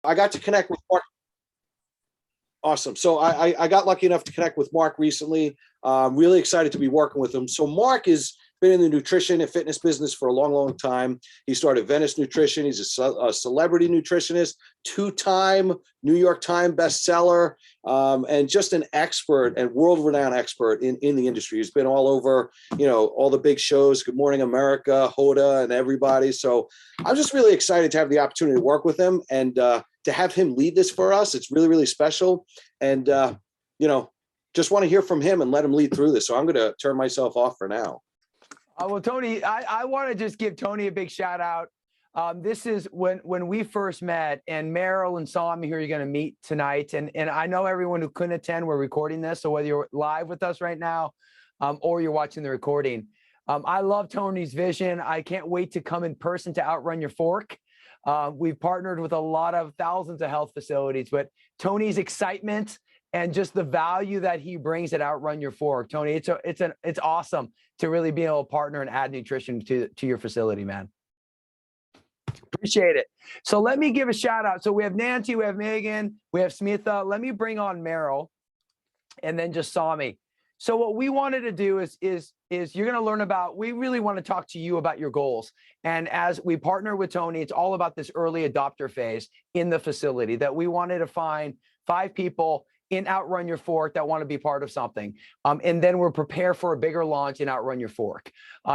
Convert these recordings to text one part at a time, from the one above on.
I got to connect with Mark. Awesome. So I got lucky enough to connect with Mark recently. Really excited to be working with him. So Mark has been in the nutrition and fitness business for a long, long time. He started Venice Nutrition. He's a celebrity nutritionist, two-time New York Times bestseller, and just an expert and world-renowned expert in the industry. He's been all over, all the big shows, Good Morning America, Hoda, and everybody. So I'm just really excited to have the opportunity to work with him and to have him lead this for us. It's really, really special. And, just want to hear from him and let him lead through this. So I'm going to turn myself off for now. Well, Tony, I want to just give Tony a big shout out. This is when we first met, and Meryl and Sami here, you're going to meet tonight. And I know everyone who couldn't attend, we're recording this. So whether you're live with us right now or you're watching the recording, I love Tony's vision. I can't wait to come in person to Outrun Your Fork. We've partnered with a lot of thousands of health facilities, but Tony's excitement and just the value that he brings at Outrun Your Fork, Tony, it's awesome to really be able to partner and add nutrition to your facility, man. Appreciate it. So let me give a shout out. So we have Nancy, we have Megan, we have Smitha. Let me bring on Meryl and then just Sami. So what we wanted to do is you're going to learn about, we really want to talk to you about your goals. And as we partner with Tony, it's all about this early adopter phase in the facility that we wanted to find 5 people in Outrun Your Fork that want to be part of something. And then we're prepared for a bigger launch in Outrun Your Fork.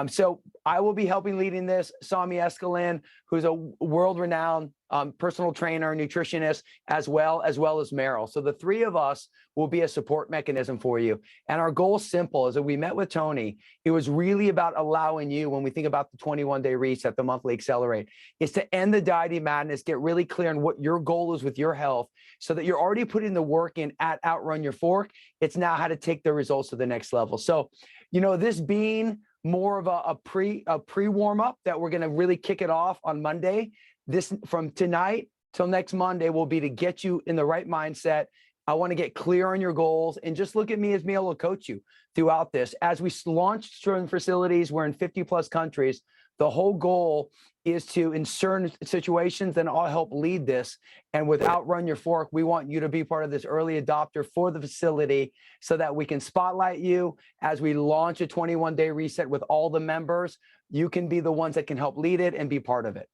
So I will be helping leading this. Sami Escalin, who's a world-renowned personal trainer, nutritionist, as well as Meryl. So the 3 of us will be a support mechanism for you. And our goal is simple. As we met with Tony, it was really about allowing you, when we think about the 21-day reset, the monthly accelerate, is to end the dieting madness, get really clear on what your goal is with your health so that you're already putting the work in at Outrun Your Fork. It's now how to take the results to the next level. So, this being more of a pre warm up that we're going to really kick it off on Monday. This from tonight till next Monday will be to get you in the right mindset. I want to get clear on your goals and just look at me as being able to coach you throughout this. As we launch certain facilities, we're in 50 plus countries. The whole goal is to, in certain situations, then I'll help lead this. And with Outrun Your Fork, we want you to be part of this early adopter for the facility so that we can spotlight you as we launch a 21-day reset with all the members. You can be the ones that can help lead it and be part of it.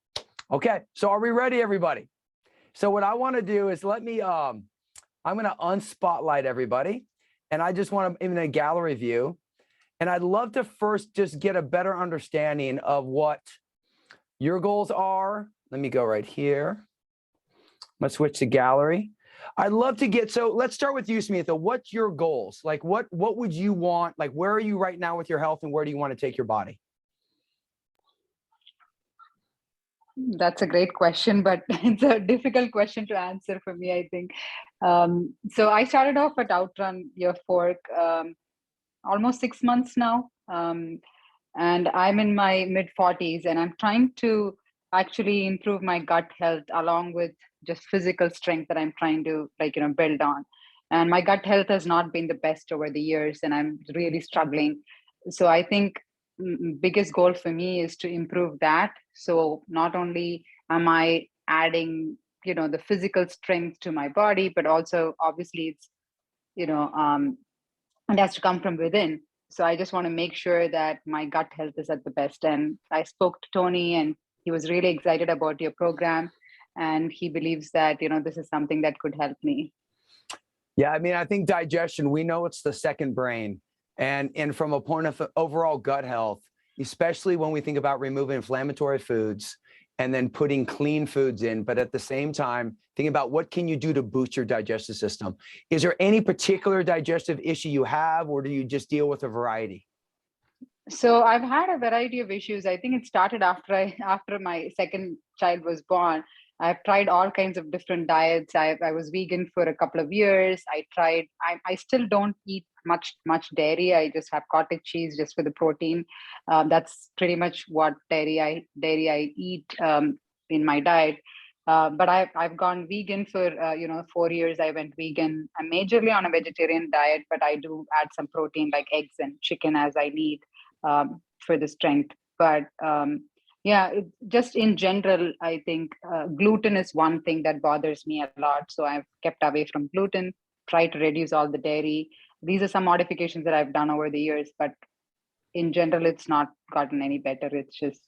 Okay, so are we ready, everybody? So what I want to do is I'm going to unspotlight everybody. And I just want to, in a gallery view, and I'd love to first just get a better understanding of what your goals are. Let me go right here. I'm going to switch to gallery. I'd love to get, so let's start with you, Smitha. What's your goals? Like what would you want? Like where are you right now with your health and where do you want to take your body? That's a great question, but it's a difficult question to answer for me, I think. So I started off at Outrun Your Fork almost 6 months now. And I'm in my mid-40s and I'm trying to actually improve my gut health along with just physical strength that I'm trying to build on. And my gut health has not been the best over the years and I'm really struggling. So I think biggest goal for me is to improve that. So not only am I adding, the physical strength to my body, but also obviously it's, it has to come from within. So I just want to make sure that my gut health is at the best. And I spoke to Tony and he was really excited about your program. And he believes that, this is something that could help me. Yeah, I mean, I think digestion, we know it's the second brain. And from a point of overall gut health, especially when we think about removing inflammatory foods and then putting clean foods in, but at the same time, think about what can you do to boost your digestive system. Is there any particular digestive issue you have, or do you just deal with a variety? So I've had a variety of issues. I think it started after my second child was born. I've tried all kinds of different diets. I was vegan for a couple of years. I still don't eat much dairy. I just have cottage cheese just for the protein. That's pretty much what dairy I eat in my diet. But I've gone vegan for 4 years. I went vegan. I'm majorly on a vegetarian diet, but I do add some protein like eggs and chicken as I need for the strength. But Yeah, just in general, I think gluten is one thing that bothers me a lot. So I've kept away from gluten, try to reduce all the dairy. These are some modifications that I've done over the years, but in general, it's not gotten any better. It's just,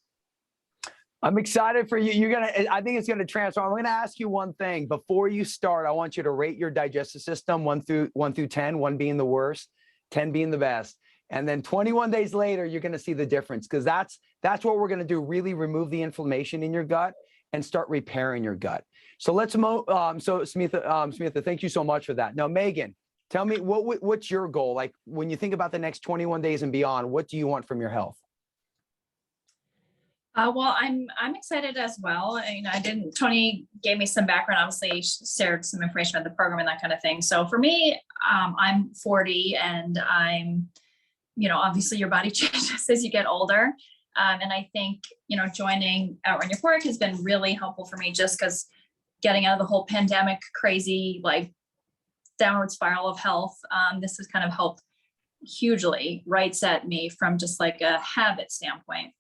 I'm excited for you. I think it's gonna transform. I'm gonna ask you one thing before you start. I want you to rate your digestive system one through 10, one being the worst, 10 being the best. And then 21 days later, you're gonna see the difference, because that's what we're gonna do. Really remove the inflammation in your gut and start repairing your gut. So let's Smitha, thank you so much for that. Now, Megan, tell me what's your goal? Like when you think about the next 21 days and beyond, what do you want from your health? Well, I'm excited as well. Tony gave me some background, obviously shared some information about the program and that kind of thing. So for me, I'm 40 and I'm, obviously your body changes as you get older. And I think, joining Outrun Your Pork has been really helpful for me, just because getting out of the whole pandemic crazy, like downward spiral of health, this has kind of helped hugely right set me from just like a habit standpoint.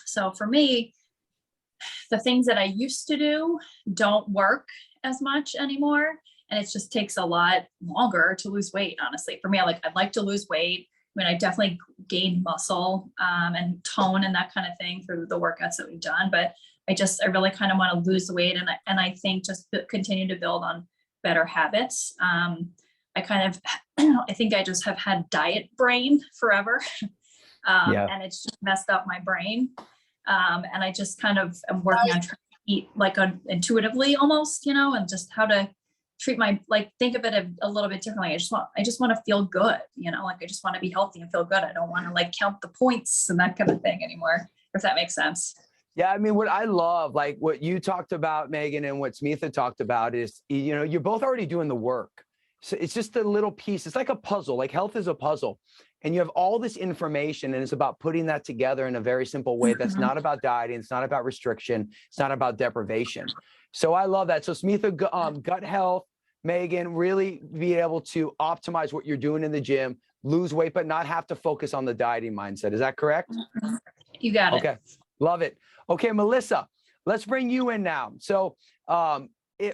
So for me, the things that I used to do don't work as much anymore. And it just takes a lot longer to lose weight, honestly. For me, I'd like to lose weight. I mean, I definitely gained muscle and tone and that kind of thing through the workouts that we've done. But I really kind of want to lose the weight. And I think just continue to build on better habits. I think I just have had diet brain forever. And it's just messed up my brain. And I just kind of am working on trying to eat like intuitively almost, and just how to treat think of it a little bit differently. I just want to feel good, I just want to be healthy and feel good. I don't want to count the points and that kind of thing anymore, if that makes sense. Yeah, I mean, what I love, like what you talked about, Megan, and what Smitha talked about is, you're both already doing the work. So it's just a little piece. It's like a puzzle, like health is a puzzle. And you have all this information, and it's about putting that together in a very simple way. That's not about dieting. It's not about restriction. It's not about deprivation. So I love that. So Smitha, gut health, Megan, really be able to optimize what you're doing in the gym, lose weight, but not have to focus on the dieting mindset. Is that correct? You got it. Okay. Love it. Okay, Melissa, let's bring you in now. So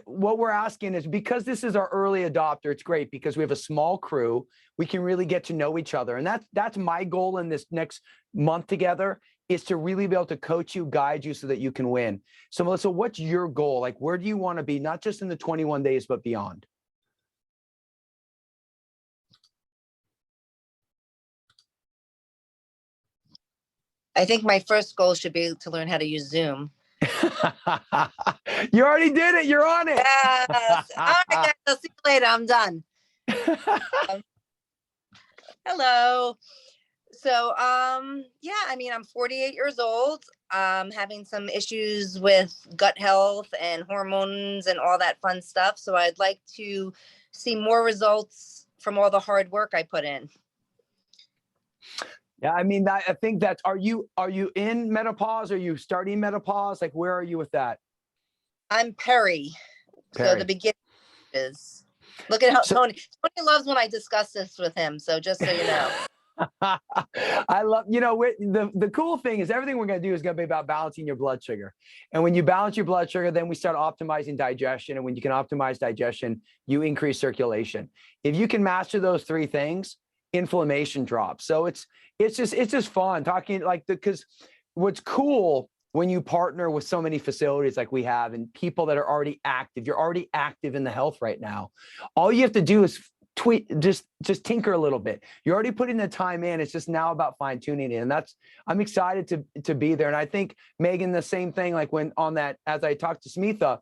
what we're asking is, because this is our early adopter, it's great because we have a small crew. We can really get to know each other. And that's my goal in this next month together, is to really be able to coach you, guide you so that you can win. So Melissa, what's your goal? Like, where do you want to be, not just in the 21 days, but beyond? I think my first goal should be to learn how to use Zoom. You already did it. You're on it. Yes. All right, guys, I'll see you later. I'm done. Hello. So, yeah, I mean, I'm 48 years old. Having some issues with gut health and hormones and all that fun stuff. So I'd like to see more results from all the hard work I put in. Yeah, I mean, I think that's, are you in menopause? Are you starting menopause? Like, where are you with that? I'm peri. So the beginning is, look at how Tony loves when I discuss this with him. So just so you know. I love, the cool thing is everything we're going to do is going to be about balancing your blood sugar. And when you balance your blood sugar, then we start optimizing digestion. And when you can optimize digestion, you increase circulation. If you can master those three things, inflammation drops. So it's just fun talking, because what's cool when you partner with so many facilities like we have and people that are already active, you're already active in the health right now. All you have to do is just tinker a little bit. You're already putting the time in. It's just now about fine tuning it. And I'm excited to be there. And I think, Megan, the same thing, like when on that, as I talked to Smitha,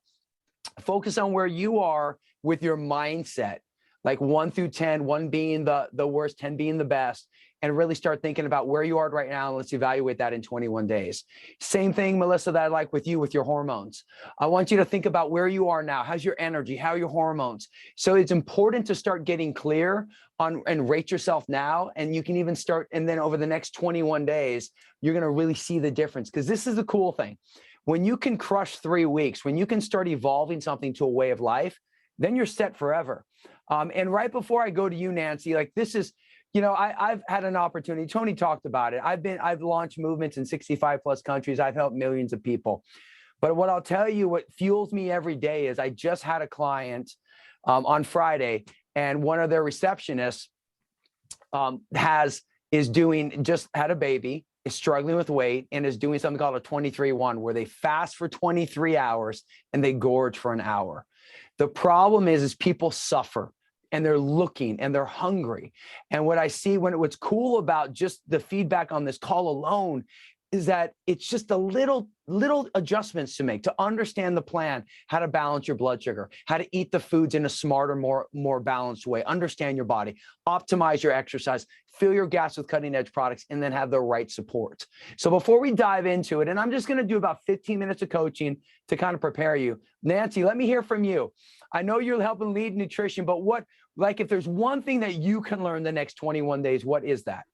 focus on where you are with your mindset, like 1 through 10, 1 being the worst, 10 being the best, and really start thinking about where you are right now. And let's evaluate that in 21 days. Same thing, Melissa, that I like with you with your hormones. I want you to think about where you are now. How's your energy? How are your hormones? So it's important to start getting clear on and rate yourself now. And you can even start, and then over the next 21 days, you're going to really see the difference. Because this is the cool thing. When you can crush 3 weeks, when you can start evolving something to a way of life, then you're set forever. And right before I go to you, Nancy, like this is, I've had an opportunity. Tony talked about it. I've launched movements in 65 plus countries. I've helped millions of people. But what I'll tell you, what fuels me every day is I just had a client on Friday, and one of their receptionists just had a baby, is struggling with weight, and is doing something called a 23-1, where they fast for 23 hours and they gorge for an hour. The problem is people suffer, and they're looking and they're hungry. And what I see what's cool about just the feedback on this call alone is that it's just a little adjustments to make, to understand the plan, how to balance your blood sugar, how to eat the foods in a smarter, more balanced way, understand your body, optimize your exercise, fill your gas with cutting edge products, and then have the right support. So before we dive into it, and I'm just going to do about 15 minutes of coaching to kind of prepare you. Nancy, let me hear from you. I know you're helping lead nutrition, but if there's one thing that you can learn the next 21 days, what is that?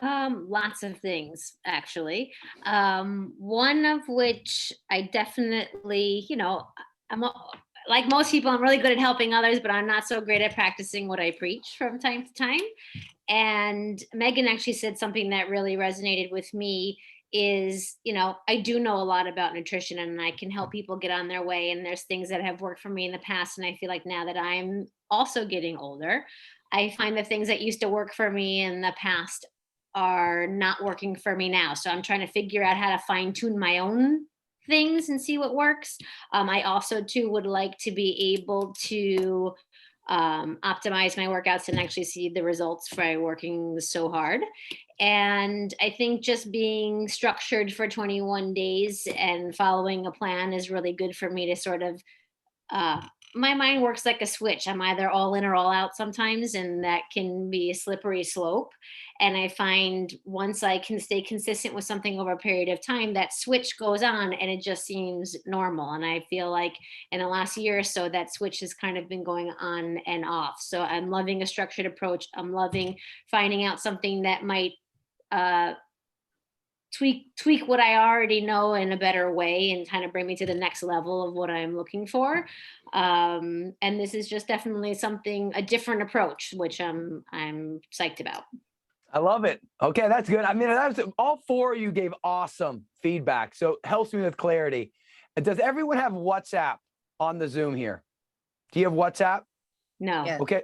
Lots of things, actually. One of which I definitely, like most people, I'm really good at helping others, but I'm not so great at practicing what I preach from time to time. And Megan actually said something that really resonated with me is, I do know a lot about nutrition, and I can help people get on their way. And there's things that have worked for me in the past. And I feel like now that I'm also getting older, I find the things that used to work for me in the past are not working for me now. So I'm trying to figure out how to fine tune my own things and see what works. I also too would like to be able to optimize my workouts and actually see the results by working so hard. And I think just being structured for 21 days and following a plan is really good for me to sort of, my mind works like a switch. I'm either all in or all out sometimes, and that can be a slippery slope. And I find once I can stay consistent with something over a period of time, that switch goes on and it just seems normal. And I feel like in the last year or so, that switch has kind of been going on and off. So I'm loving a structured approach. I'm loving finding out something that might tweak what I already know in a better way and kind of bring me to the next level of what I'm looking for. And this is just definitely a different approach, which I'm psyched about. I love it. Okay, that's good. I mean, all four of you gave awesome feedback, so it helps me with clarity. Does everyone have WhatsApp on the Zoom here? Do you have WhatsApp? No. Yeah. Okay.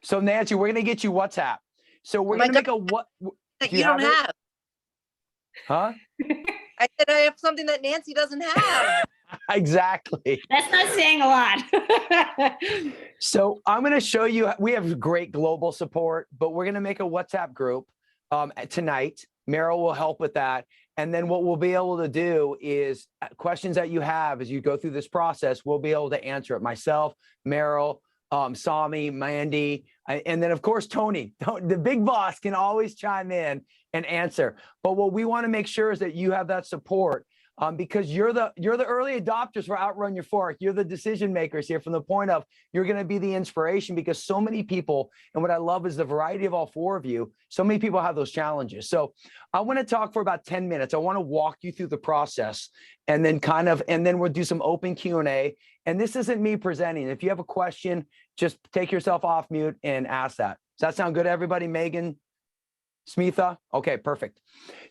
So Nancy, we're going to get you WhatsApp. So we're going to make a what? That you don't have. Huh? I said I have something that Nancy doesn't have. Exactly. That's not saying a lot. So I'm going to show you, we have great global support, but we're going to make a WhatsApp group tonight. Meryl will help with that. And then what we'll be able to do is questions that you have as you go through this process, we'll be able to answer it. Myself, Meryl, Sami, Mandy, and then of course, Tony, the big boss, can always chime in and answer. But what we want to make sure is that you have that support because you're the early adopters for Outrun Your Fork. You're the decision makers here from the point of you're going to be the inspiration because so many people, and what I love is the variety of all four of you, so many people have those challenges. So I want to talk for about 10 minutes. I want to walk you through the process and then we'll do some open Q&A. And this isn't me presenting. If you have a question, just take yourself off mute and ask that. Does that sound good, everybody? Megan, Smitha? Okay, perfect.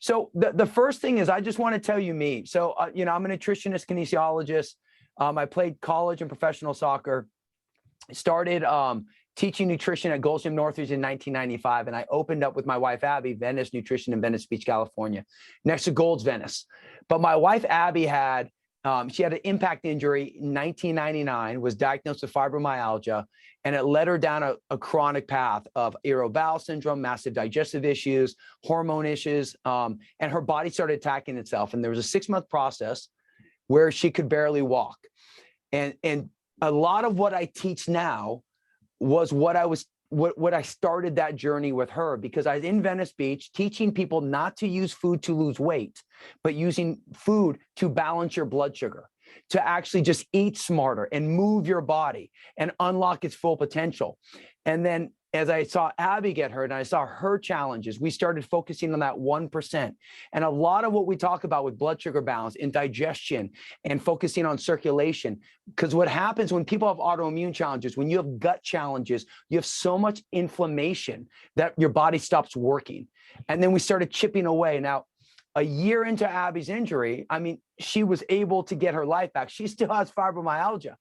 So the first thing is I just want to tell you me. So, I'm a nutritionist, kinesiologist. I played college and professional soccer. Started teaching nutrition at Gold's Gym Northridge in 1995. And I opened up with my wife, Abby, Venice Nutrition in Venice Beach, California, next to Gold's Venice. But my wife, Abby, she had an impact injury in 1999, was diagnosed with fibromyalgia, and it led her down a chronic path of irritable bowel syndrome, massive digestive issues, hormone issues, and her body started attacking itself. And there was a 6-month process where she could barely walk. And a lot of what I teach now was what I started that journey with her, because I was in Venice Beach teaching people not to use food to lose weight, but using food to balance your blood sugar, to actually just eat smarter and move your body and unlock its full potential. And then as I saw Abby get hurt and I saw her challenges, we started focusing on that 1%. And a lot of what we talk about with blood sugar balance and digestion and focusing on circulation, because what happens when people have autoimmune challenges, when you have gut challenges, you have so much inflammation that your body stops working. And then we started chipping away. Now, a year into Abby's injury, I mean, she was able to get her life back. She still has fibromyalgia.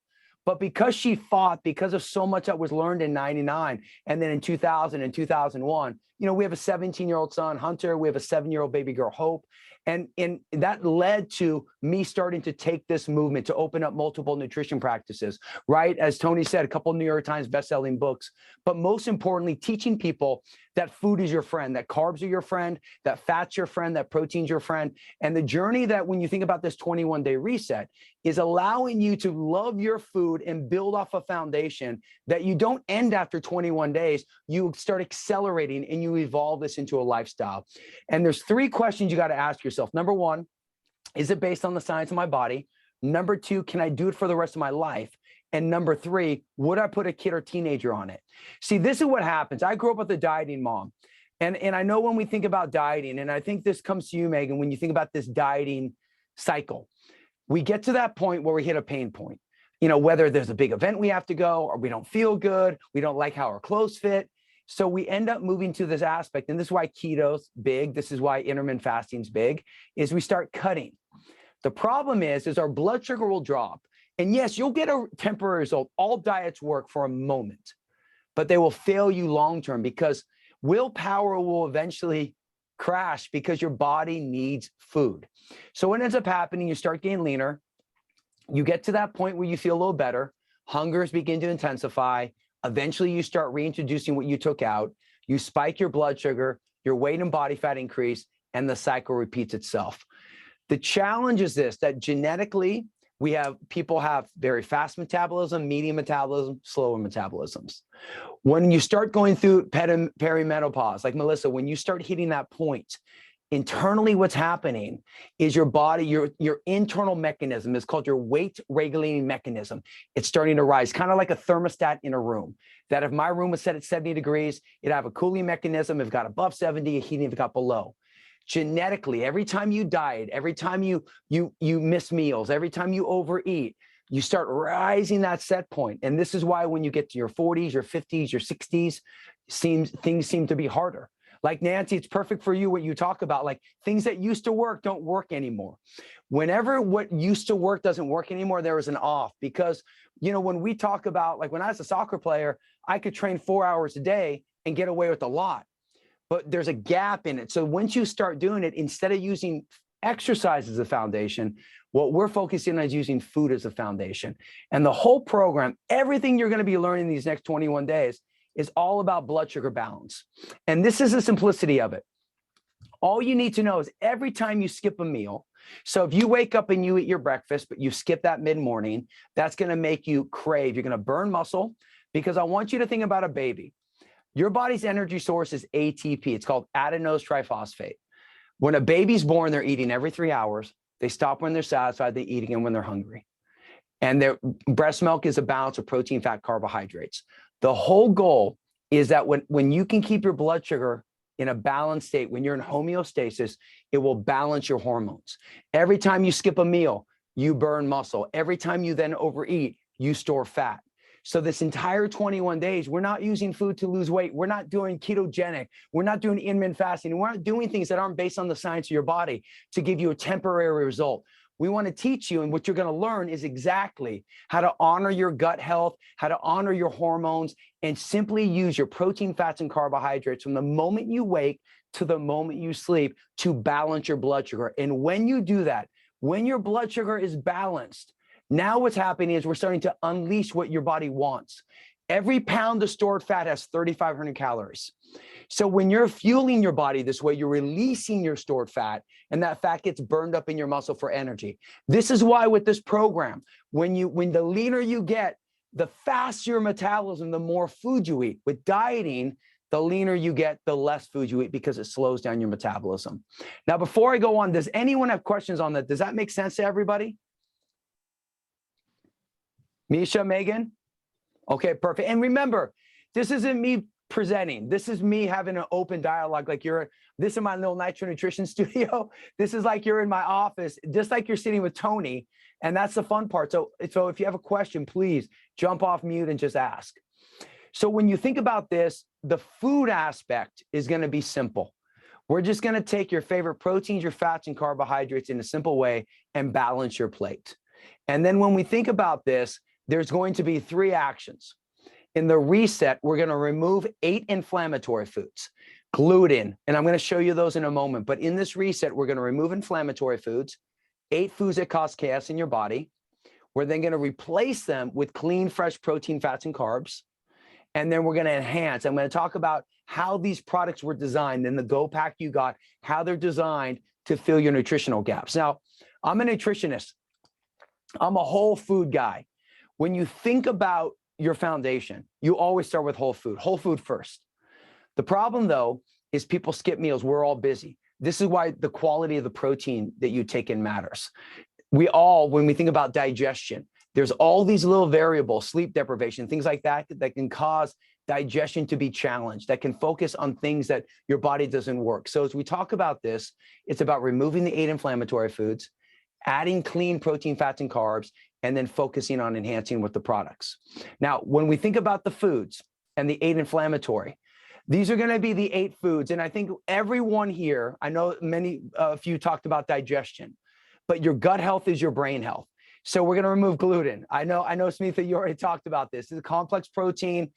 But because she fought, because of so much that was learned in 99, and then in 2000 and 2001, you know, we have a 17-year-old son, Hunter. We have a 7-year-old baby girl, Hope. And that led to me starting to take this movement to open up multiple nutrition practices, right? As Tony said, a couple of New York Times best-selling books, but most importantly, teaching people that food is your friend, that carbs are your friend, that fat's your friend, that protein's your friend. And the journey that when you think about this 21-day reset is allowing you to love your food and build off a foundation that you don't end after 21 days, you start accelerating and you evolve this into a lifestyle. And there's 3 questions you got to ask yourself. Number 1, is it based on the science of my body? Number 2, can I do it for the rest of my life? And number 3, would I put a kid or teenager on it? See, this is what happens. I grew up with a dieting mom. And I know when we think about dieting, and I think this comes to you, Megan, when you think about this dieting cycle, we get to that point where we hit a pain point. You know, whether there's a big event we have to go, or we don't feel good, we don't like how our clothes fit. So we end up moving to this aspect. And this is why keto's big. This is why intermittent fasting's big, is we start cutting. The problem is our blood sugar will drop. And yes, you'll get a temporary result. All diets work for a moment, but they will fail you long-term because willpower will eventually crash because your body needs food. So what ends up happening, you start getting leaner. You get to that point where you feel a little better. Hungers begin to intensify. Eventually, you start reintroducing what you took out. You spike your blood sugar, your weight and body fat increase, and the cycle repeats itself. The challenge is this, that genetically, people have very fast metabolism, medium metabolism, slower metabolisms. When you start going through perimenopause, like Melissa, when you start hitting that point, internally what's happening is your body, your internal mechanism is called your weight regulating mechanism. It's starting to rise, kind of like a thermostat in a room. That if my room was set at 70 degrees, it'd have a cooling mechanism. If it got above 70, a heating if it got below. Genetically, every time you diet, every time you miss meals, every time you overeat, you start rising that set point. And this is why when you get to your 40s, your 50s, your 60s, things seem to be harder. Like Nancy, it's perfect for you what you talk about, like things that used to work don't work anymore. Whenever what used to work doesn't work anymore, there is an off. Because, you know, when we talk about, like when I was a soccer player, I could train 4 hours a day and get away with a lot. But there's a gap in it. So once you start doing it, instead of using exercise as a foundation, what we're focusing on is using food as a foundation. And the whole program, everything you're going to be learning these next 21 days is all about blood sugar balance. And this is the simplicity of it. All you need to know is every time you skip a meal, so if you wake up and you eat your breakfast, but you skip that mid-morning, that's going to make you crave. You're going to burn muscle, because I want you to think about a baby. Your body's energy source is ATP. It's called adenose triphosphate. When a baby's born, they're eating every 3 hours. They stop when they're satisfied. They eat again when they're hungry. And their breast milk is a balance of protein, fat, carbohydrates. The whole goal is that when you can keep your blood sugar in a balanced state, when you're in homeostasis, it will balance your hormones. Every time you skip a meal, you burn muscle. Every time you then overeat, you store fat. So this entire 21 days, we're not using food to lose weight. We're not doing ketogenic. We're not doing intermittent fasting. We're not doing things that aren't based on the science of your body to give you a temporary result. We want to teach you, and what you're going to learn is exactly how to honor your gut health, how to honor your hormones, and simply use your protein, fats, and carbohydrates from the moment you wake to the moment you sleep to balance your blood sugar. And when you do that, when your blood sugar is balanced, now what's happening is we're starting to unleash what your body wants. Every pound of stored fat has 3,500 calories. So when you're fueling your body this way, you're releasing your stored fat, and that fat gets burned up in your muscle for energy. This is why with this program, when the leaner you get, the faster your metabolism, the more food you eat. With dieting, the leaner you get, the less food you eat, because it slows down your metabolism. Now, before I go on, does anyone have questions on that? Does that make sense to everybody? Misha, Megan? Okay, perfect. And remember, this isn't me presenting. This is me having an open dialogue. Like this is my little Nitro Nutrition studio. This is like you're in my office, just like you're sitting with Tony. And that's the fun part. So if you have a question, please jump off mute and just ask. So when you think about this, the food aspect is going to be simple. We're just going to take your favorite proteins, your fats, and carbohydrates in a simple way and balance your plate. And then when we think about this, there's going to be 3 actions. In the reset, we're going to remove 8 inflammatory foods, gluten, and I'm going to show you those in a moment. But in this reset, we're going to remove inflammatory foods, 8 foods that cause chaos in your body. We're then going to replace them with clean, fresh protein, fats, and carbs. And then we're going to enhance. I'm going to talk about how these products were designed in the Go Pack you got, how they're designed to fill your nutritional gaps. Now, I'm a nutritionist. I'm a whole food guy. When you think about your foundation, you always start with whole food first. The problem, though, is people skip meals. We're all busy. This is why the quality of the protein that you take in matters. When we think about digestion, there's all these little variables, sleep deprivation, things like that, that can cause digestion to be challenged, that can focus on things that your body doesn't work. So as we talk about this, it's about removing the 8 inflammatory foods, adding clean protein, fats, and carbs, and then focusing on enhancing with the products. Now, when we think about the foods and the 8 inflammatory, these are going to be the 8 foods. And I think everyone here, I know many of you talked about digestion, but your gut health is your brain health. So we're going to remove gluten. I know, Smitha, you already talked about this. It's a complex protein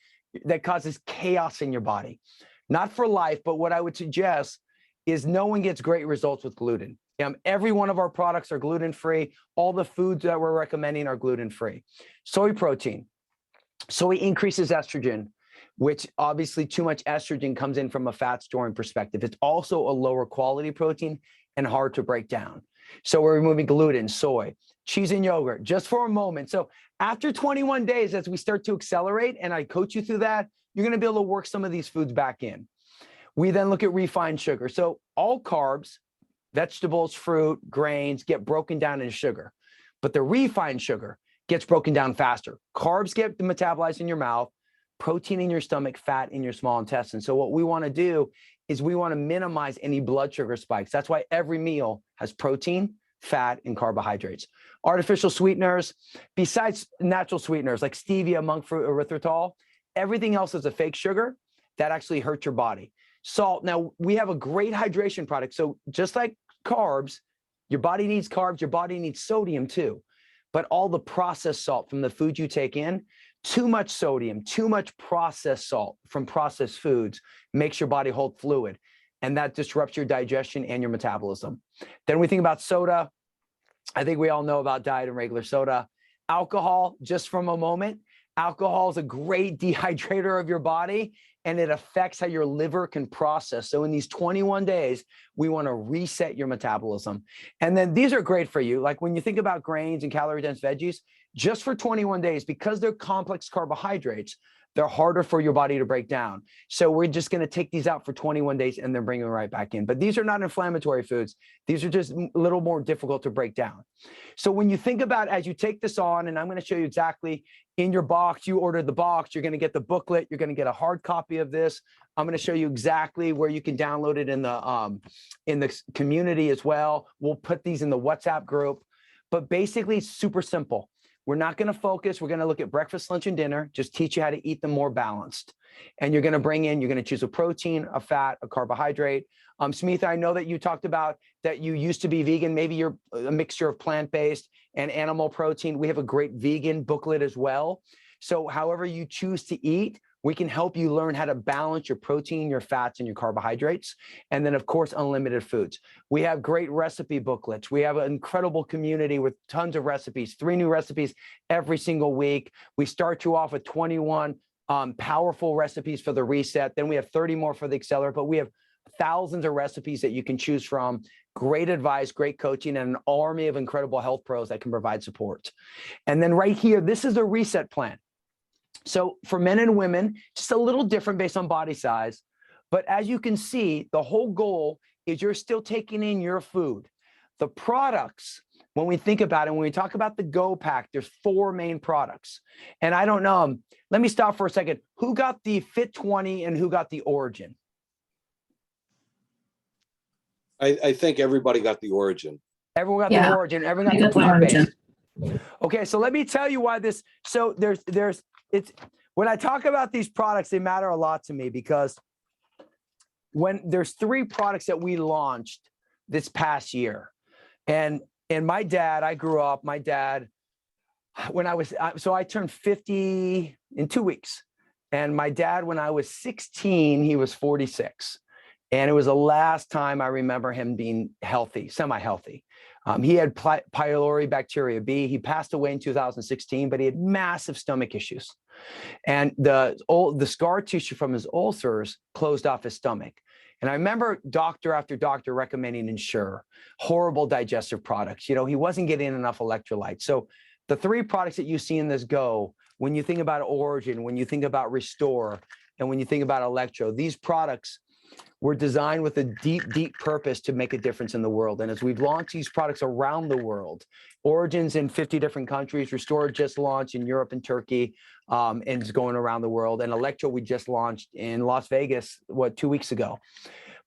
that causes chaos in your body. Not for life, but what I would suggest is no one gets great results with gluten. Every one of our products are gluten-free. All the foods that we're recommending are gluten-free. Soy protein. Soy increases estrogen, which obviously too much estrogen comes in from a fat storing perspective. It's also a lower quality protein and hard to break down. So we're removing gluten, soy, cheese, and yogurt just for a moment. So after 21 days, as we start to accelerate, and I coach you through that, you're going to be able to work some of these foods back in. We then look at refined sugar. So all carbs, vegetables, fruit, grains get broken down into sugar, but the refined sugar gets broken down faster. Carbs get metabolized in your mouth, protein in your stomach, fat in your small intestine. So what we want to do is we want to minimize any blood sugar spikes. That's why every meal has protein, fat, and carbohydrates. Artificial sweeteners, besides natural sweeteners like stevia, monk fruit, erythritol, everything else is a fake sugar that actually hurts your body. Salt. Now, we have a great hydration product. So just like carbs, your body needs carbs, your body needs sodium too. But all the processed salt from the food you take in, too much sodium, too much processed salt from processed foods makes your body hold fluid, and that disrupts your digestion and your metabolism. Then we think about soda. I think we all know about diet and regular soda. Alcohol, just from a moment, alcohol is a great dehydrator of your body, and it affects how your liver can process. So in these 21 days, we want to reset your metabolism. And then these are great for you. Like when you think about grains and calorie-dense veggies, just for 21 days, because they're complex carbohydrates, they're harder for your body to break down. So we're just going to take these out for 21 days and then bring them right back in. But these are not inflammatory foods. These are just a little more difficult to break down. So when you think about, as you take this on, and I'm going to show you exactly in your box, you ordered the box, you're going to get the booklet, you're going to get a hard copy of this. I'm going to show you exactly where you can download it in the community as well. We'll put these in the WhatsApp group, but basically it's super simple. We're not going to focus. We're going to look at breakfast, lunch, and dinner, just teach you how to eat them more balanced. And you're going to choose a protein, a fat, a carbohydrate. Smitha, I know that you talked about that you used to be vegan. Maybe you're a mixture of plant-based and animal protein. We have a great vegan booklet as well. So however you choose to eat, we can help you learn how to balance your protein, your fats, and your carbohydrates. And then, of course, unlimited foods. We have great recipe booklets. We have an incredible community with tons of recipes, 3 new recipes every single week. We start you off with 21 powerful recipes for the reset. Then we have 30 more for the accelerator, but we have thousands of recipes that you can choose from. Great advice, great coaching, and an army of incredible health pros that can provide support. And then right here, this is the reset plan. So for men and women, just a little different based on body size. But as you can see, the whole goal is you're still taking in your food. The products when we think about it, when we talk about the Go Pack, there's 4 main products. And I don't know, let me stop for a second. Who got the Fit 20 and who got the Origin? I think everybody got the Origin. Everyone got Yeah, the Origin, everyone I got the got the Origin. plant-based. Okay, so let me tell you why this, so it's, when I talk about these products, they matter a lot to me because when there's 3 products that we launched this past year, and my dad, I grew up, my dad, when so I turned 50 in 2 weeks. And my dad, when I was 16, he was 46. And it was the last time I remember him being healthy, semi-healthy. He had pylori bacteria B. He passed away in 2016, but he had massive stomach issues. And the scar tissue from his ulcers closed off his stomach. And I remember doctor after doctor recommending Ensure, horrible digestive products. You know, he wasn't getting enough electrolytes. So the 3 products that you see in this Go, when you think about Origin, when you think about Restore, and when you think about Electro, these products were designed with a deep, deep purpose to make a difference in the world. And as we've launched these products around the world, Origin's in 50 different countries, Restore just launched in Europe and Turkey, and is going around the world. And Electro, we just launched in Las Vegas, 2 weeks ago.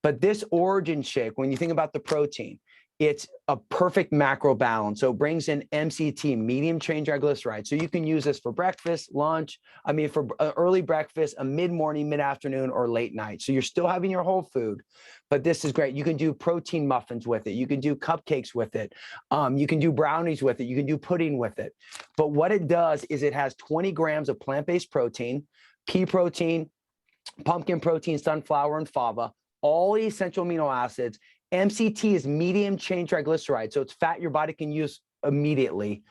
But this Origin shake, when you think about the protein, it's a perfect macro balance. So it brings in MCT, medium chain triglycerides. So you can use this for breakfast, lunch, for early breakfast, a mid-morning, mid-afternoon, or late night. So you're still having your whole food, but this is great. You can do protein muffins with it. You can do cupcakes with it. You can do brownies with it. You can do pudding with it. But what it does is it has 20 grams of plant-based protein, pea protein, pumpkin protein, sunflower, and fava, all the essential amino acids. MCT is medium chain triglycerides, so it's fat your body can use immediately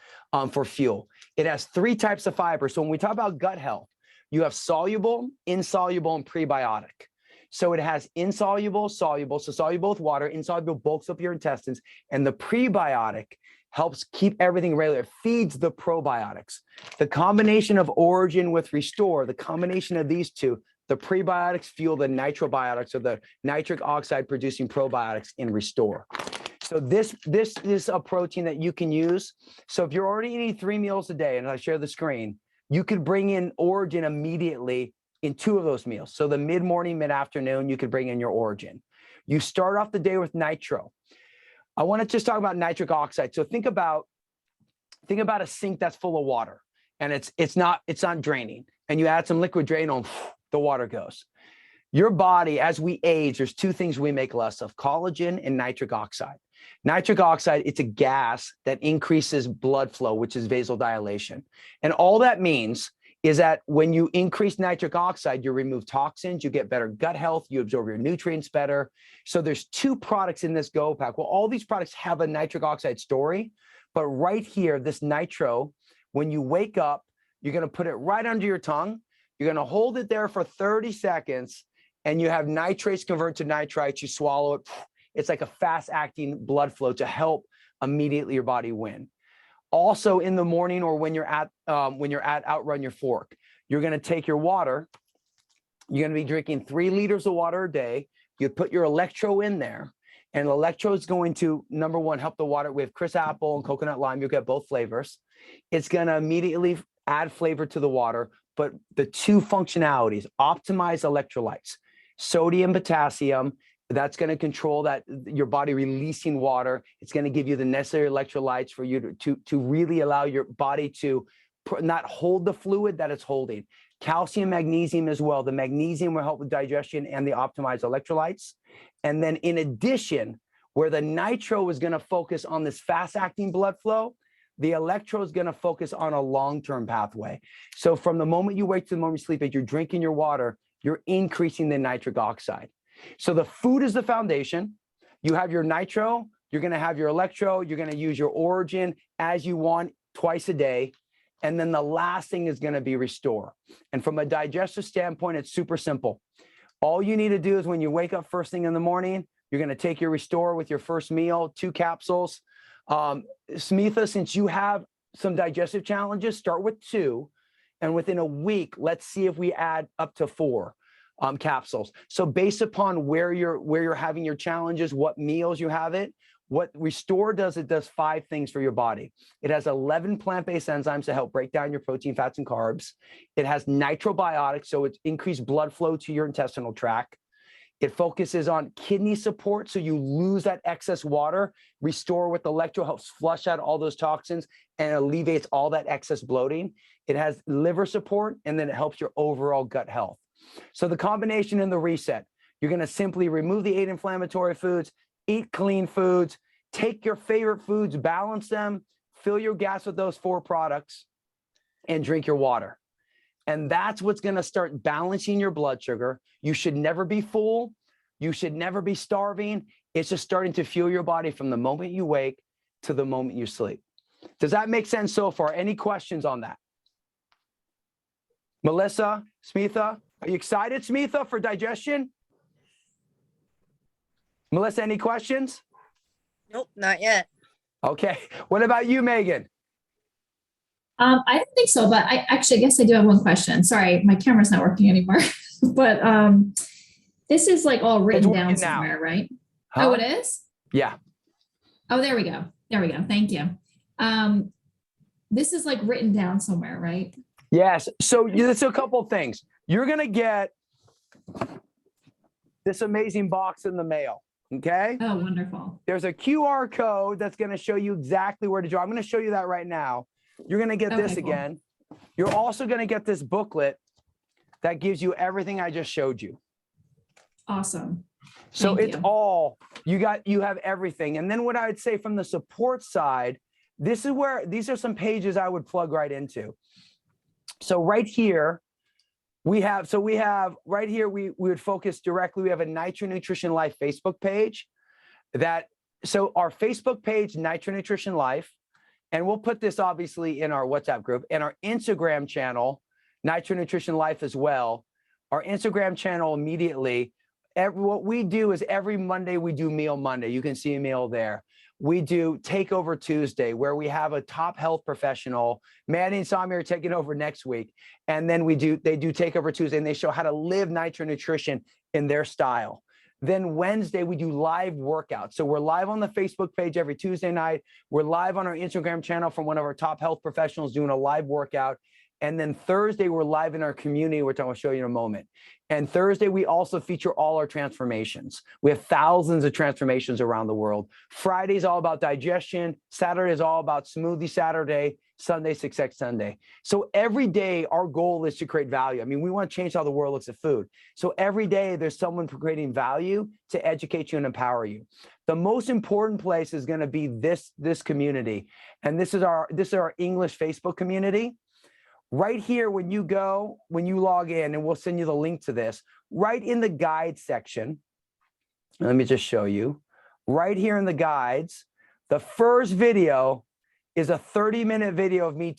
for fuel. It has 3 types of fiber. So when we talk about gut health, you have soluble, insoluble, and prebiotic. So it has insoluble, soluble, so soluble with water, insoluble bulks up your intestines, and the prebiotic helps keep everything regular. It feeds the probiotics. The combination of Origin with Restore, the combination of these 2, the prebiotics fuel the nitrobiotics, or the nitric oxide producing probiotics in Restore. So this is a protein that you can use. So if you're already eating 3 meals a day, and I share the screen, you could bring in Origin immediately in 2 of those meals. So the mid-morning, mid-afternoon, you could bring in your Origin. You start off the day with nitro. I want to just talk about nitric oxide. So think about a sink that's full of water, and it's not draining, and you add some liquid drain on, the water goes. Your body, as we age, there's 2 things we make less of: collagen and nitric oxide. Nitric oxide, it's a gas that increases blood flow, which is vasodilation. And all that means is that when you increase nitric oxide, you remove toxins, you get better gut health, you absorb your nutrients better. So there's 2 products in this Go Pack. Well, all these products have a nitric oxide story, but right here, this nitro, when you wake up, you're going to put it right under your tongue. You're going to hold it there for 30 seconds, and you have nitrates convert to nitrites. You swallow it. It's like a fast-acting blood flow to help immediately your body win. Also, in the morning, or when you're at Outrun Your Fork, you're going to take your water. You're going to be drinking 3 liters of water a day. You put your Electro in there, and Electro is going to, number 1, help the water with Chris apple and coconut lime. You'll get both flavors. It's going to immediately add flavor to the water. But the 2 functionalities: optimize electrolytes, sodium, potassium, that's going to control that your body releasing water. It's going to give you the necessary electrolytes for you to really allow your body to not hold the fluid that it's holding. Calcium, magnesium as well. The magnesium will help with digestion and the optimized electrolytes. And then in addition, where the nitro is going to focus on this fast-acting blood flow, the Electro is going to focus on a long-term pathway. So from the moment you wake to the moment you sleep, as you're drinking your water, you're increasing the nitric oxide. So the food is the foundation. You have your nitro, you're going to have your Electro, you're going to use your Origin as you want twice a day. And then the last thing is going to be Restore. And from a digestive standpoint, it's super simple. All you need to do is when you wake up first thing in the morning, you're going to take your Restore with your first meal, 2 capsules. Smitha, since you have some digestive challenges, start with 2, and within a week, let's see if we add up to 4 capsules. So based upon where you're having your challenges, what meals you have it, What Restore does, it does 5 things for your body. It has 11 plant-based enzymes to help break down your protein, fats, and carbs. It has nitrobiotics, so it increased blood flow to your intestinal tract. It focuses on kidney support, so you lose that excess water. Restore with Electro helps flush out all those toxins and alleviates all that excess bloating. It has liver support, and then it helps your overall gut health. So the combination in the reset, you're going to simply remove the 8 inflammatory foods, eat clean foods, take your favorite foods, balance them, fill your gas with those 4 products, and drink your water. And that's what's going to start balancing your blood sugar. You should never be full. You should never be starving. It's just starting to fuel your body from the moment you wake to the moment you sleep. Does that make sense so far? Any questions on that? Melissa, Smitha, are you excited, Smitha, for digestion? Melissa, any questions? Nope, not yet. Okay. What about you, Megan? I don't think so, but I guess I do have one question. Sorry, my camera's not working anymore. But this is like all written down somewhere, right? Huh? Oh, it is? Yeah. Oh, there we go. There we go. Thank you. This is like written down somewhere, right? Yes. So there's a couple of things. You're going to get this amazing box in the mail. Okay. Oh, wonderful. There's a QR code that's going to show you exactly where to draw. I'm going to show you that right now. You're going to get this again. You're also going to get this booklet that gives you everything I just showed you. Awesome. So Thank it's you. all, you have everything. And then what I would say from the support side, this is where, these are some pages I would plug right into. So right here, we right here, we would focus directly. We have a Nitro Nutrition Life Facebook page so our Facebook page, Nitro Nutrition Life, and we'll put this obviously in our WhatsApp group, and our Instagram channel, Nitro Nutrition Life as well. Our Instagram channel immediately, what we do is every Monday we do Meal Monday. You can see a meal there. We do Takeover Tuesday, where we have a top health professional. Maddie and Sami are taking over next week. And then they do Takeover Tuesday, and they show how to live Nitro Nutrition in their style. Then Wednesday, we do live workouts. So we're live on the Facebook page every Tuesday night. We're live on our Instagram channel from one of our top health professionals doing a live workout. And then Thursday, we're live in our community, which I will show you in a moment. And Thursday, we also feature all our transformations. We have thousands of transformations around the world. Friday is all about digestion. Saturday is all about Smoothie Saturday. Sunday, Success Sunday. So every day, our goal is to create value. I mean, we want to change how the world looks at food. So every day, there's someone creating value to educate you and empower you. The most important place is going to be this community. And this is our English Facebook community. Right here, when you log in, and we'll send you the link to this, right in the guide section, let me just show you, right here in the guides, the first video is a 30-minute video of me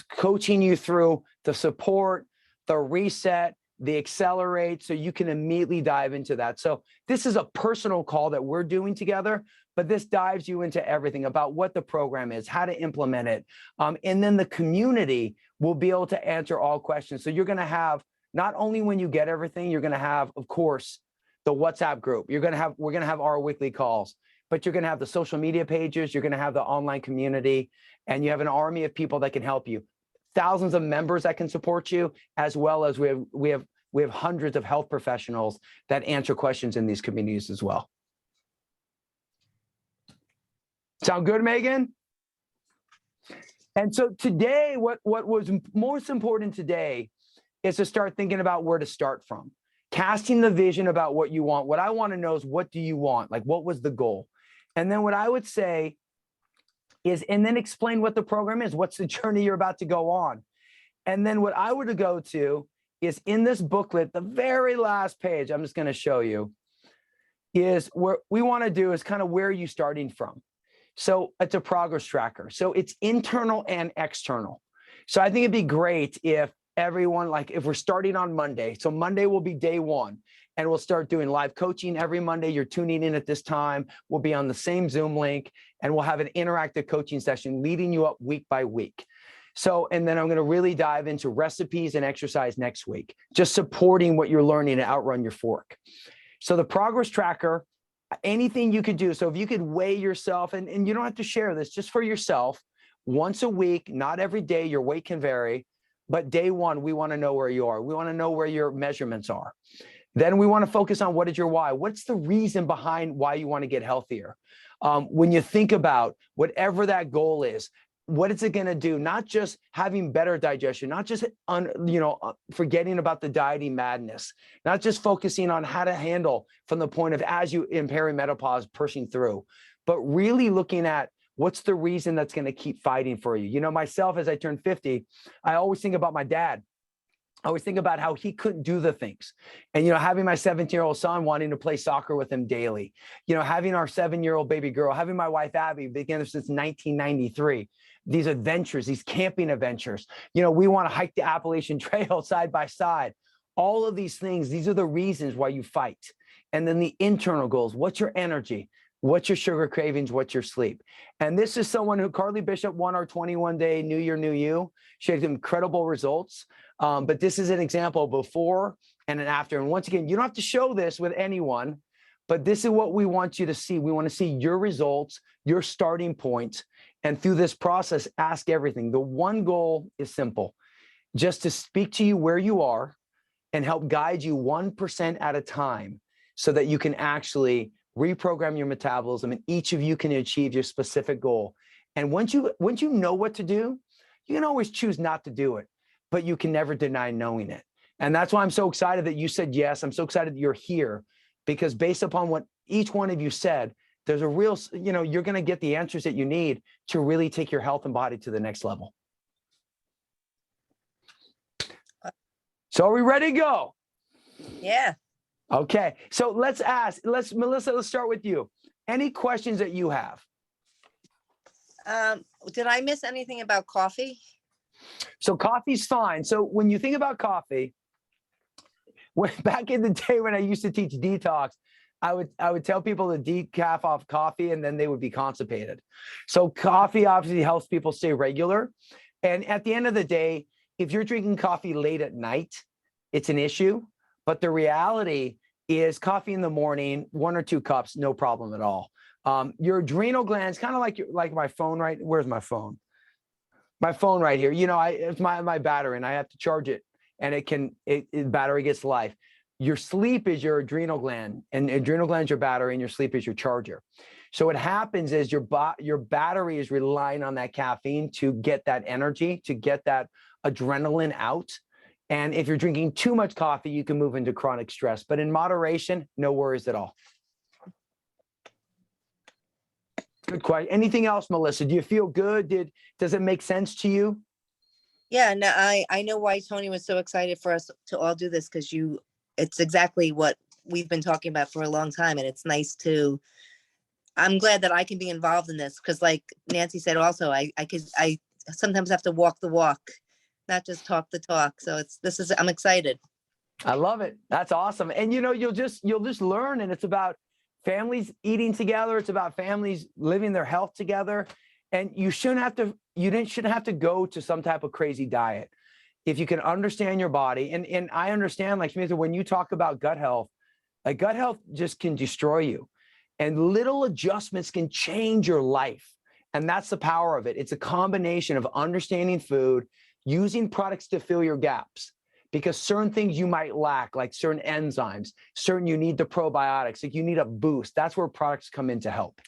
coaching you through the support, the reset, the accelerate, so you can immediately dive into that. So this is a personal call that we're doing together, but this dives you into everything about what the program is, how to implement it. And then the community will be able to answer all questions. So you're going to have, not only when you get everything, you're going to have, of course, the WhatsApp group. We're going to have our weekly calls, but you're going to have the social media pages. You're going to have the online community, and you have an army of people that can help you. Thousands of members that can support you, as well as we have hundreds of health professionals that answer questions in these communities as well. Sound good, Megan? And so today, what was most important today is to start thinking about where to start from. Casting the vision about what you want. What I want to know is, what do you want? Like, what was the goal? And then what I would say is, and then explain what the program is. What's the journey you're about to go on? And then what I would go to is, in this booklet, the very last page, I'm just going to show you, is what we want to do is kind of where are you starting from. So it's a progress tracker. So it's internal and external. So I think it'd be great if everyone, like if we're starting on Monday, so Monday will be day 1, and we'll start doing live coaching every Monday. You're tuning in at this time. We'll be on the same Zoom link, and we'll have an interactive coaching session leading you up week by week. So, and then I'm going to really dive into recipes and exercise next week, just supporting what you're learning to outrun your fork. So the progress tracker, anything you could do. So if you could weigh yourself, and you don't have to share this, just for yourself, once a week, not every day, your weight can vary, but day one, we want to know where you are. We want to know where your measurements are. Then we want to focus on what is your why? What's the reason behind why you want to get healthier? When you think about whatever that goal is, what is it going to do? Not just having better digestion, not just forgetting about the dieting madness, not just focusing on how to handle from the point of as you in perimenopause pushing through, but really looking at what's the reason that's going to keep fighting for you. You know, myself, as I turn 50, I always think about my dad. I always think about how he couldn't do the things. And, having my 17-year-old son wanting to play soccer with him daily, having our 7-year-old baby girl, having my wife, Abby, been together since 1993, these adventures, these camping adventures, we want to hike the Appalachian Trail side by side. All of these things, these are the reasons why you fight. And then the internal goals, what's your energy? What's your sugar cravings? What's your sleep? And this is someone who, Carly Bishop, won our 21-day New Year, New You. She had incredible results. But this is an example before and an after. And once again, you don't have to show this with anyone, but this is what we want you to see. We want to see your results, your starting point. And through this process, ask everything. The one goal is simple, just to speak to you where you are and help guide you 1% at a time so that you can actually reprogram your metabolism and each of you can achieve your specific goal. And once you know what to do, you can always choose not to do it, but you can never deny knowing it. And that's why I'm so excited that you said yes. I'm so excited that you're here, because based upon what each one of you said, there's a real, you're going to get the answers that you need to really take your health and body to the next level. So are we ready to go? Yeah. Okay. So Melissa, let's start with you. Any questions that you have? Did I miss anything about coffee? So coffee's fine. So when you think about coffee, back in the day when I used to teach detox, I would tell people to decaf off coffee and then they would be constipated. So coffee obviously helps people stay regular. And at the end of the day, if you're drinking coffee late at night, it's an issue. But the reality is coffee in the morning, 1 or 2 cups, no problem at all. Your adrenal glands, kind of like my phone, right? Where's my phone? My phone right here. It's my battery and I have to charge it, and battery gets life. Your sleep is your adrenal gland, and adrenal gland is your battery, and your sleep is your charger. So what happens is your battery is relying on that caffeine to get that energy, to get that adrenaline out. And if you're drinking too much coffee, you can move into chronic stress. But in moderation, no worries at all. Good question. Anything else, Melissa? Do you feel good? Does it make sense to you? Yeah, no, I know why Tony was so excited for us to all do this, because it's exactly what we've been talking about for a long time. And it's nice I'm glad that I can be involved in this, because like Nancy said, also, I sometimes have to walk the walk, not just talk the talk. So I'm excited. I love it. That's awesome. And you'll just learn, and it's about families eating together. It's about families living their health together. And you shouldn't have to go to some type of crazy diet. If you can understand your body, and I understand, like Smith, when you talk about gut health, like gut health just can destroy you, and little adjustments can change your life. And that's the power of it. It's a combination of understanding food, using products to fill your gaps, because certain things you might lack, like certain enzymes, you need the probiotics, like you need a boost. That's where products come in to help.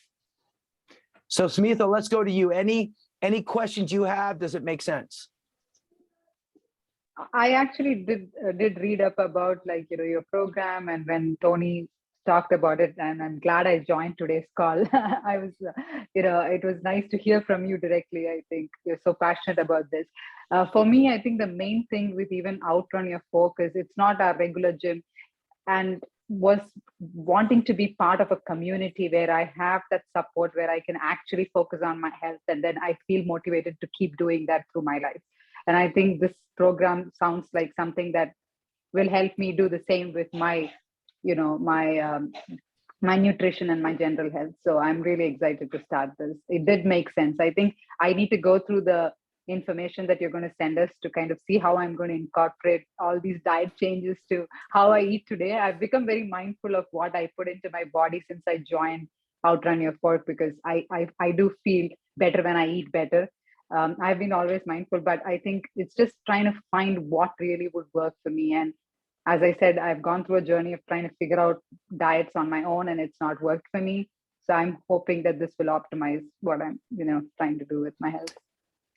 So Smitha, let's go to you. Any questions you have? Does it make sense? I actually did read up about your program, and when Tony talked about it, and I'm glad I joined today's call. I was, it was nice to hear from you directly. I think you're so passionate about this. For me, I think the main thing with even Outrun Your Focus, it's not our regular gym, and was wanting to be part of a community where I have that support, where I can actually focus on my health, and then I feel motivated to keep doing that through my life. And I think this program sounds like something that will help me do the same with my, my nutrition and my general health. So I'm really excited to start this. It did make sense. I think I need to go through the information that you're going to send us to kind of see how I'm going to incorporate all these diet changes to how I eat today. I've become very mindful of what I put into my body since I joined Outrun Your Fork, because I do feel better when I eat better. I've been always mindful, but I think it's just trying to find what really would work for me. And as I said, I've gone through a journey of trying to figure out diets on my own, and it's not worked for me. So I'm hoping that this will optimize what I'm, trying to do with my health.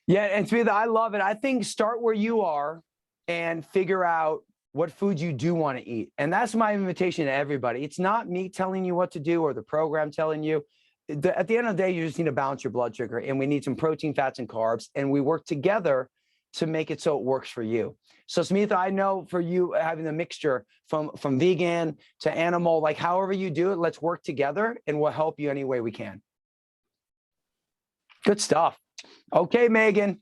Yeah, and Smita, I love it. I think start where you are and figure out what foods you do want to eat. And that's my invitation to everybody. It's not me telling you what to do or the program telling you. At the end of the day, you just need to balance your blood sugar, and we need some protein, fats, and carbs, and we work together to make it so it works for you. So Smita, I know for you having the mixture from vegan to animal, like however you do it, let's work together and we'll help you any way we can. Good stuff. Okay, Megan.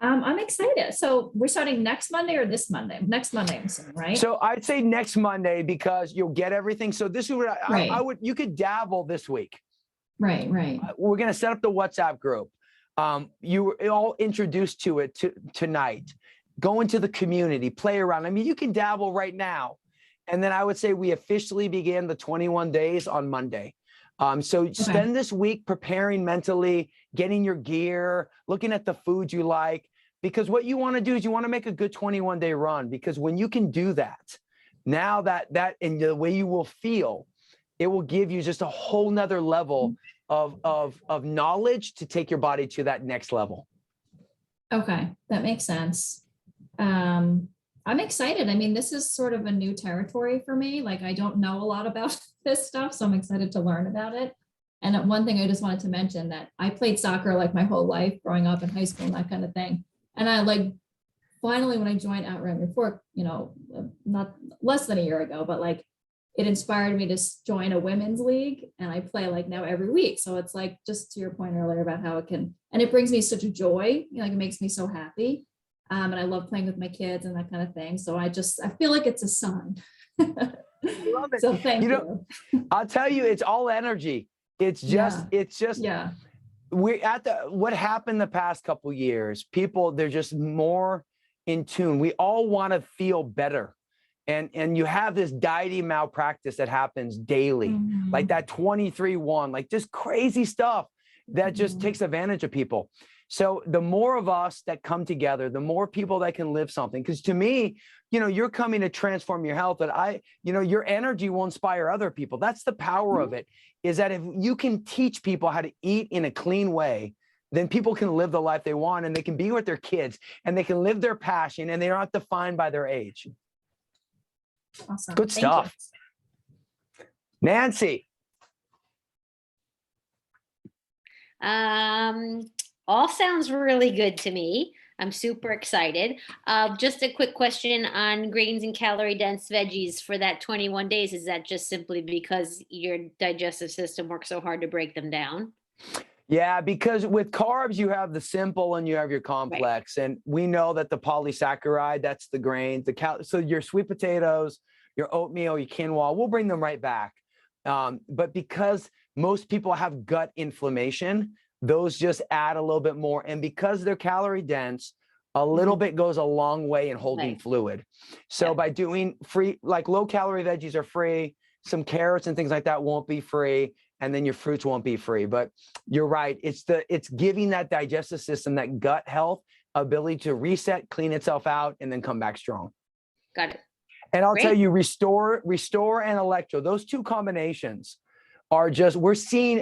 I'm excited. So we're starting next Monday or this Monday? Next Monday, I'm assuming, right? So I'd say next Monday because you'll get everything. So this is what I would, you could dabble this week. Right. We're going to set up the WhatsApp group. You were all introduced to it tonight. Go into the community, play around. I mean, you can dabble right now. And then I would say we officially begin the 21 days on Monday. So spend this week preparing mentally, getting your gear, looking at the foods you like, because what you want to do is you want to make a good 21-day run, because when you can do that, now that and the way you will feel, it will give you just a whole nother level of knowledge to take your body to that next level. Okay, that makes sense. I'm excited. I mean, this is sort of a new territory for me. Like, I don't know a lot about this stuff, so I'm excited to learn about it. And one thing I just wanted to mention, that I played soccer like my whole life growing up in high school and that kind of thing. And I finally, when I joined Outrun Your Fork, not less than a year ago, but like it inspired me to join a women's league, and I play like now every week. So it's like, just to your point earlier about how it can, and it brings me such a joy, like it makes me so happy. And I love playing with my kids and that kind of thing. So I feel like it's a sign. Love it. So thank you. I'll tell you, it's all energy. It's just, what happened the past couple years, people, they're just more in tune. We all want to feel better. And you have this dieting malpractice that happens daily, like that 23-1, like just crazy stuff that just takes advantage of people. So the more of us that come together, the more people that can live something. Because to me, you're coming to transform your health, and your energy will inspire other people. That's the power of it, is that if you can teach people how to eat in a clean way, then people can live the life they want, and they can be with their kids, and they can live their passion, and they're not defined by their age. Awesome. Good stuff. Nancy. All sounds really good to me. I'm super excited. Just a quick question on grains and calorie dense veggies for that 21 days. Is that just simply because your digestive system works so hard to break them down? Yeah, because with carbs, you have the simple and you have your complex. Right. And we know that the polysaccharide, that's the grains, so your sweet potatoes, your oatmeal, your quinoa, we'll bring them right back. But because most people have gut inflammation, those just add a little bit more. And because they're calorie dense, a little bit goes a long way in holding fluid. So by doing free, like low calorie veggies are free, some carrots and things like that won't be free, and then your fruits won't be free. But you're right. It's giving that digestive system, that gut health ability to reset, clean itself out, and then come back strong. Got it. And I'll tell you, restore and electro, those two combinations are just, we're seeing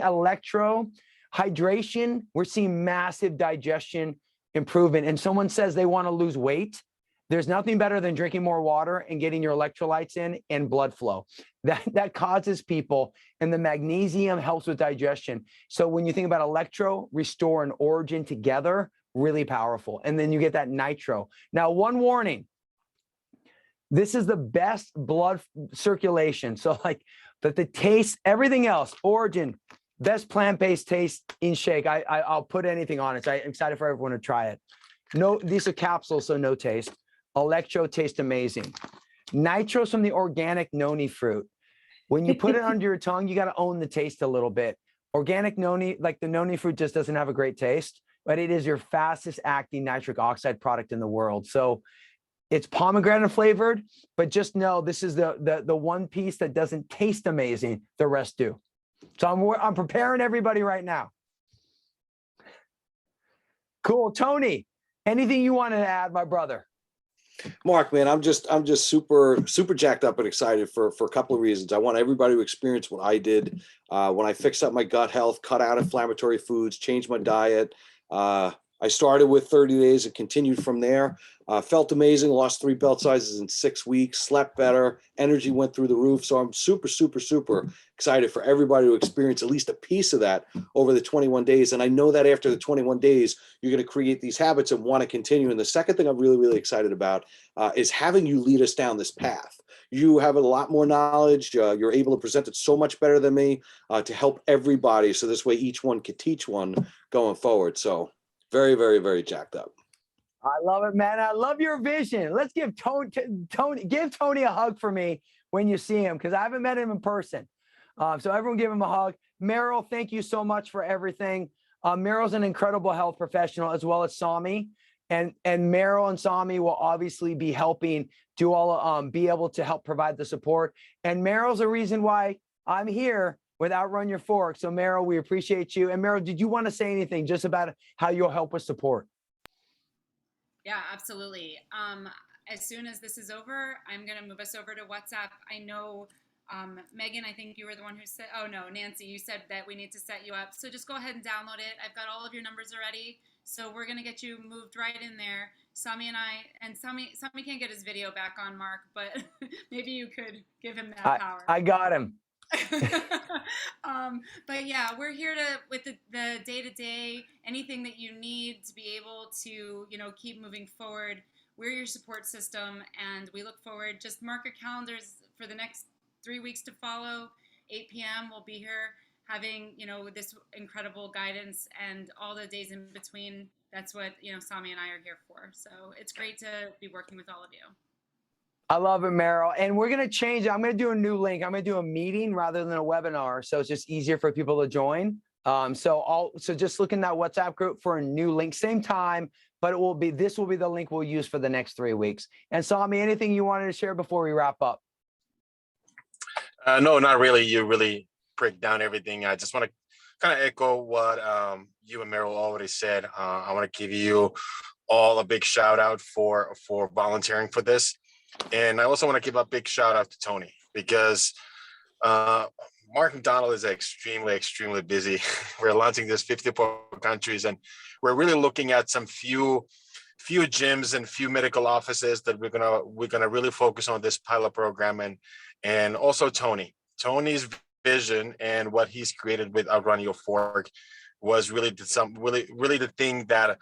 hydration, we're seeing massive digestion improvement. And someone says they want to lose weight, there's nothing better than drinking more water and getting your electrolytes in and blood flow. That causes people, and the magnesium helps with digestion. So when you think about electro, restore, and origin together, really powerful. And then you get that nitro. Now, one warning, this is the best blood circulation. So but the taste, everything else, origin, best plant-based taste in shake. I'll put anything on it. So I'm excited for everyone to try it. No, these are capsules, so no taste. Electro tastes amazing. Nitro's from the organic noni fruit. When you put it under your tongue, you got to own the taste a little bit. Organic noni, like the noni fruit just doesn't have a great taste, but it is your fastest acting nitric oxide product in the world. So it's pomegranate flavored, but just know this is the one piece that doesn't taste amazing. The rest do. So I'm preparing everybody right now. Cool. Tony, anything you wanted to add, my brother? Mark, man, I'm just super jacked up and excited for a couple of reasons. I want everybody to experience what I did when I fixed up my gut health, cut out inflammatory foods, changed my diet. I started with 30 days and continued from there. Felt amazing, lost 3 belt sizes in 6 weeks, slept better, energy went through the roof. So I'm super excited for everybody to experience at least a piece of that over the 21 days. And I know that after the 21 days, you're going to create these habits and want to continue. And the second thing I'm really excited about is having you lead us down this path. You have a lot more knowledge. You're able to present it so much better than me to help everybody. So this way each one could teach one going forward. So very jacked up. I love it, man. I love your vision. Let's give Tony a hug for me when you see him, because I haven't met him in person. So everyone give him a hug. Meryl, thank you so much for everything. Meryl's an incredible health professional, as well as Sami. And Meryl and Sami will obviously be helping do all be able to help provide the support. And Meryl's a reason why I'm here with Outrun Your Fork. So Meryl, we appreciate you. And Meryl, did you want to say anything just about how you'll help us support? Yeah, absolutely. As soon as this is over, I'm going to move us over to WhatsApp. I know, Megan, I think you were the one who said, oh no, Nancy, you said that we need to set you up. So just go ahead and download it. I've got all of your numbers already. So we're going to get you moved right in there. Sami can't get his video back on, Mark, but maybe you could give him that power. I got him. But yeah, we're here with the day-to-day, anything that you need to be able to, keep moving forward. We're your support system, and we look forward. Just mark your calendars for the next 3 weeks to follow. 8 p.m. we'll be here having, this incredible guidance, and all the days in between. That's what, Sami and I are here for. So it's great to be working with all of you. I love it, Meryl. And we're going to change it. I'm going to do a new link. I'm going to do a meeting rather than a webinar. So it's just easier for people to join. So just look in that WhatsApp group for a new link, same time, but this will be the link we'll use for the next 3 weeks. And Sami, anything you wanted to share before we wrap up? No, not really. You really break down everything. I just want to kind of echo what you and Meryl already said. I want to give you all a big shout out for volunteering for this. And I also want to give a big shout out to Tony, because Macdonald is extremely busy. We're launching this 54 countries, and we're really looking at some few gyms and few medical offices that we're gonna really focus on this pilot program. And also Tony's vision and what he's created with Outrun Your Fork was really the thing that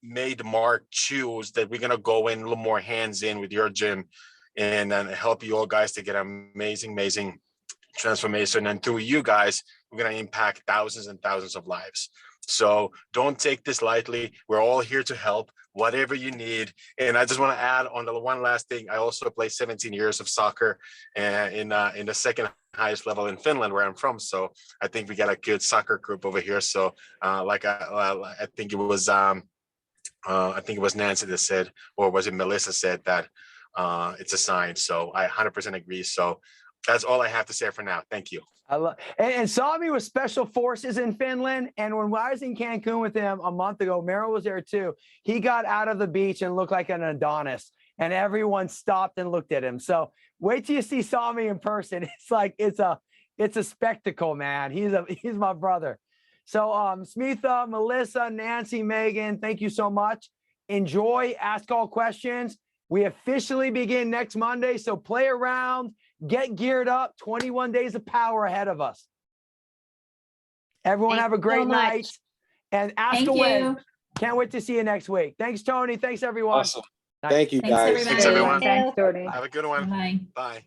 made Mark choose that we're going to go in a little more hands in with your gym and help you all guys to get amazing transformation. And through you guys, we're going to impact thousands and thousands of lives. So don't take this lightly. We're all here to help, whatever you need. And I just want to add on the one last thing. I also played 17 years of soccer in the second highest level in Finland, where I'm from. So I think we got a good soccer group over here. So I think it was Nancy that said, or was it Melissa said that it's a sign. So I 100% agree. So that's all I have to say for now. Thank you. And Sami was Special Forces in Finland. And when I was in Cancun with him a month ago, Meryl was there too. He got out of the beach and looked like an Adonis, and everyone stopped and looked at him. So wait till you see Sami in person. It's like, it's a spectacle, man. He's my brother. So Smitha, Melissa, Nancy, Megan, thank you so much. Enjoy, ask all questions. We officially begin next Monday. So play around. Get geared up. 21 days of power ahead of us. Everyone have a great night. And ask away. Can't wait to see you next week. Thanks, Tony. Thanks, everyone. Awesome. Thank you, guys. Thanks, everyone. Thanks, Tony. Have a good one. Bye. Bye.